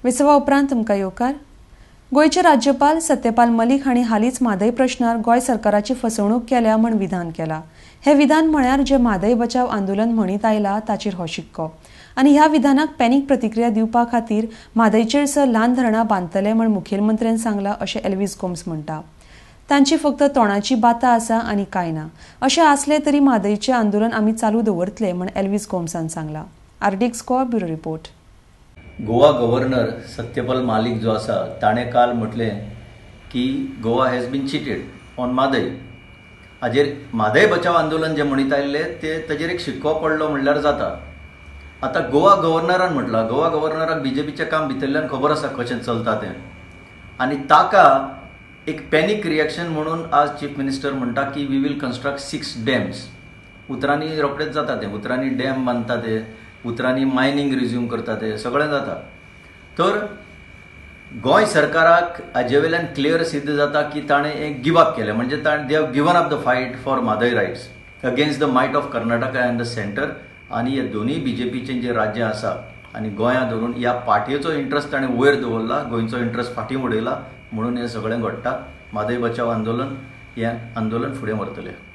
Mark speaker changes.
Speaker 1: विसवा उपरांत तुमकां येवकार। गोयचे राज्यपाल सत्यपाल मलिक हांणी हालींच म्हादय प्रश्नार गोय सरकाराची फसवणूक केल्या म्हण विधान केला। हे विधान म्हळ्यार जे म्हादय बचाव आंदोलन म्हणीत आयला ताचेर हो शिक्को। आनी ह्या विधानाक पॅनीक प्रतिक्रिया दिवपा खातीर म्हादयचेर ल्हान धरणां बांदतले म्हण मुखेलमंत्र्यान सांगलां अशें एल्विस गोम्स म्हणटा। तांची फक्त तोंडाची बातां आसा आनी कांय ना। अशें आसलें तरी म्हादयचें आंदोलन आमी चालू दवरतले म्हण एल्विस गोम्सान सांगलां। आर्टिक स्कोर bureau report.
Speaker 2: Goa governor Satyapal Malik जो आसा ताणें काल म्हटलें की Goa has been cheated on Mhadei. हाजेर म्हादय बचाव आंदोलन जे म्हणीत आयिल्ले ताजेर एक शिक्को पडलो म्हणल्यार जाता। आतां गोवा गव्हर्नरान म्हटलां, गोवा गव्हर्नराक बीजेपीचें काम भितरल्यान खबर आसा कशें चलता तें, आनी ताका एक पॅनीक रिएक्शन म्हणून आज चीफ मिनिस्टर म्हणटा की वी वील कन्स्ट्रक्ट 6 डॅम्स। उतरांनी रोखडेंच जाता तें, उतरांनी डॅम बांदता ते, उतरांनी मायनींग रिज्यूम करता ते सगळें जाता। तर गोंय सरकाराक हाजे वयल्यान क्लियर सिद्ध जाता की ताणें एक गिव अप केलें, म्हणजे they have given up the fight for Mhadei rights against the might of Karnataka and the centre. आनी हे दोनूय बीजेपीचें जे राज्य आसा आनी गोंया धरून ह्या पार्टयेचो इंट्रस्ट ताणें वयर दवरला, गोंयचो इंट्रस्ट फाटीं उडयला, म्हणून हें सगळें घडटा। म्हादय बचाव आंदोलन हें आंदोलन फुडें व्हरतलें।